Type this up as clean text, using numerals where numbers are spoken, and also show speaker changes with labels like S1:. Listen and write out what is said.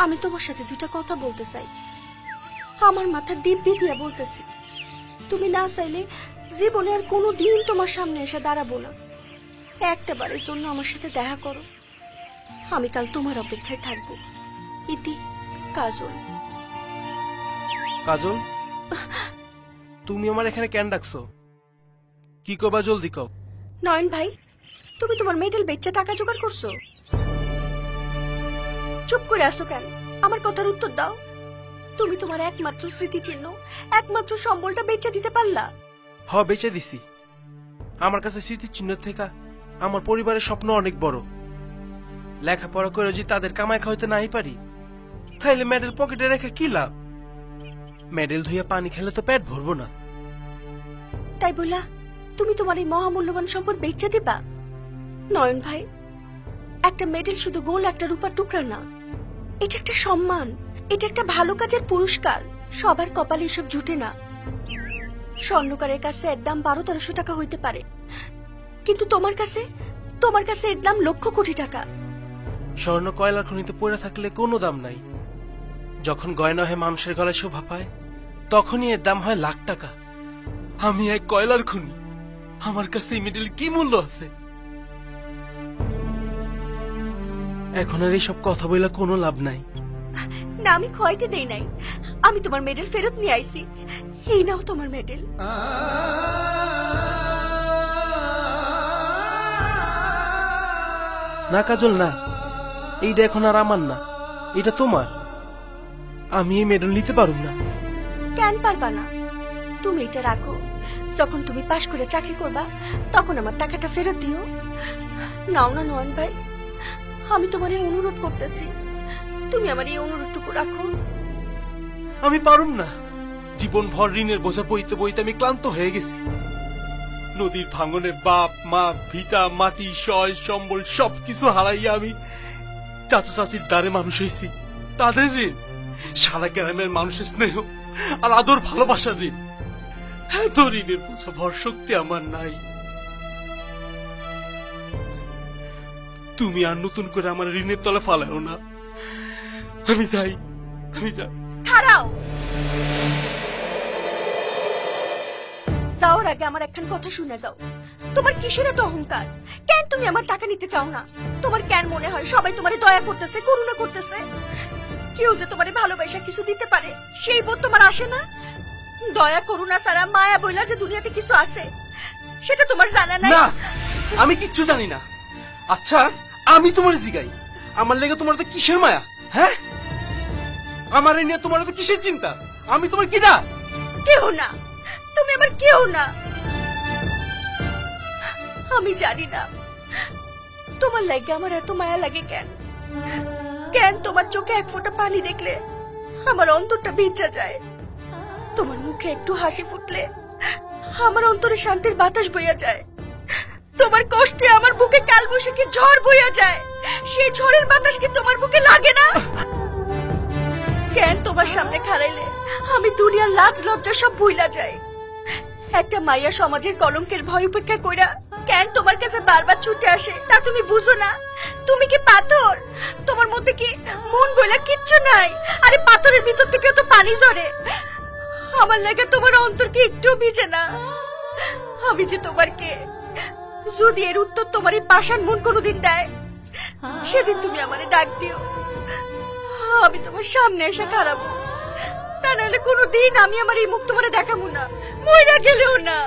S1: আমি তোমার সাথে দুইটা কথা বলতে চাই। আমার মাথা দিব্যি দিয়া বলতেছি, তুমি না চাইলে জীবনে আর কোনোদিন তোমার সামনে এসে দাঁড়াবো না। একটা বারের জন্য আমার সাথে দেখা করো। আমি কাল তোমার অপেক্ষায় থাকবো। ইতি, কাজল।
S2: কাজল, তুমি আমার এখানে কেন ডাকছো? কি কবা জলদি কও।
S1: নয়ন ভাই, তুমি তোমার মেডেল বেচা টাকা জোগাড় করছো? চুপ করে আসো কেন? আমার কথার উত্তর দাও। তুমি তোমার একমাত্র স্মৃতিচিহ্ন, একমাত্র সম্বলটা বেচে দিতে পারলা?
S2: হ, বেচে দিছি। আমার কাছে স্মৃতিচিহ্ন থেকে আমার পরিবারের স্বপ্ন অনেক বড়। লেখাপড়া করে যদি তাদের কামাই খাওয়াইতে নাই পারি, তাইলে মেডেল পকেটে রেখে কি লাভ? মেডেল ধুইয়া পানি খেলে তো পেট ভরবো না।
S1: তাই বলা তুমি তোমার এই মহামূল্যবান সম্পদ বেচে দিবা? নয়ন ভাই, একটা মেডেল শুধু গোল একটা রূপার টুকরা না, এটা একটা সম্মান, এটা একটা ভালো কাজের পুরস্কার। সবার কপালে এসব জুটে না। স্বর্ণকারের কাছে এর দাম 1200-1300 টাকা হইতে পারে, কিন্তু তোমার কাছে এর দাম লক্ষ কোটি টাকা।
S2: স্বর্ণ কয়লার খনিতে পড়ে থাকলে কোনো দাম নাই। যখন গয়না হয়ে মানুষের গলায় শোভা পায়, তখনই এর দাম হয় লাখ টাকা। আমি এক কয়লার খনি, আমার কাছে এই মেডেল কি মূল্য আছে? এখন আর এইসব কথা বলে কোনো লাভ নাই।
S1: না, আমি খয়তে দেই নাই। আমি তোমার মেডেল ফেরত নিয়ে আইছি। এই নাও তোমার মেডেল।
S2: না কাজল, না, এইটা এখন আর আমার না, এটা তোমার। আমি এই মেডেল নিতে পারুম না।
S1: কেন পারবা না? তুমি এটা রাখো। যখন তুমি পাশ করে চাকরি করবা, তখন আমার টাকাটা ফেরত দিও। নাও না নয়ন ভাই, আমি তোমার এই অনুরোধ করতেছি, তুমি আমার এই অনুরোধটুকু রাখো।
S2: আমি পারুম না। জীবন ভর ঋণের বোঝা বইতে বইতে আমি ক্লান্ত হয়ে গেছি। নদীর ভাঙনে বাপ মা, ভিটা মাটি, সয় সম্বল সবকিছু হারাইয়া আমি চাচা চাচির দ্বারে মানুষ হয়েছি। তাদের ঋণ, সারা গ্রামের মানুষের স্নেহ আর আদর ভালোবাসার ঋণ। এত ঋণের বোঝা ভর শক্তি আমার নাই। তুমি আর নতুন করে আমার ঋণের তলে ফালাও না। আমি যাই।
S1: খাড়াও। যাওয়ার আগে আমার একখান কথা শুনে যাও। তোমার কিসের এত অহংকার? কেন তুমি আমার টাকা নিতে চাও না? তোমার কেন মনে হয় সবাই তোমারে দয়া করতেছে, করুণা করতেছে? কেউ যে তোমারে ভালোবাসা কিছু দিতে পারে, সেই বোধ তোমার আসে না? দয়া করুণা ছাড়া মায়া বইলা যে দুনিয়াতে কিছু আছে, সেটা তোমার জানা নাই।
S2: না, আমি কিচ্ছু জানি না। আচ্ছা, আমি তোমার জিগাই, আমার লেগে তোমার তো কিসের মায়া? হ্যাঁ, আমার এই নিয়ে তোমার তো কিসের চিন্তা? আমি তোমার কিডা?
S1: কেউ না, তুমি আমার কেউ না। আমি জানি না তোমার লাগে আমার এত মায়া লাগে কেন। কেন তোমার চোখে এক ফোঁটা পানি দেখলে আমার অন্তরটা ভিজা যায়? তোমার মুখে একটু হাসি ফুটলে আমার অন্তরে শান্তির বাতাস বইয়া যায়। তোমার কষ্টে আমার বুকে কালবৈশাখী ঝড় বইয়া যায়। সেই ঝড়ের বাতাস কি তোমার বুকে লাগে না? কেন তোমার সামনে খাড়াইলে আমি দুনিয়ার লাজ লজ্জা সব ভুইলা যাই? একটা মাইয়া সমাজের কলঙ্কের ভয় উপেক্ষা কইরা কেন তোমার কাছে বারবার ছুটে আসে, তা তুমি বুঝো না? তুমি কি পাথর? তোমার মধ্যে কি মন বইলা কিচ্ছু নাই? আরে পাথরের ভিতর থেকে তো পানি ঝরে। আমার লাগে তোমার অন্তর কি একটু ভিজে না? আমি যে তোমার কে, যদি এর উত্তর তোমার এই পাষাণ মন কোনোদিন দেয়, সেদিন তুমি আমারে ডাক দিও। আমি তোমার সামনে এসে দাঁড়াবো। তা নাহলে কোনোদিন আমি আমার এই মুখ তোমারে দেখাবো না, মইরা গেলেও না।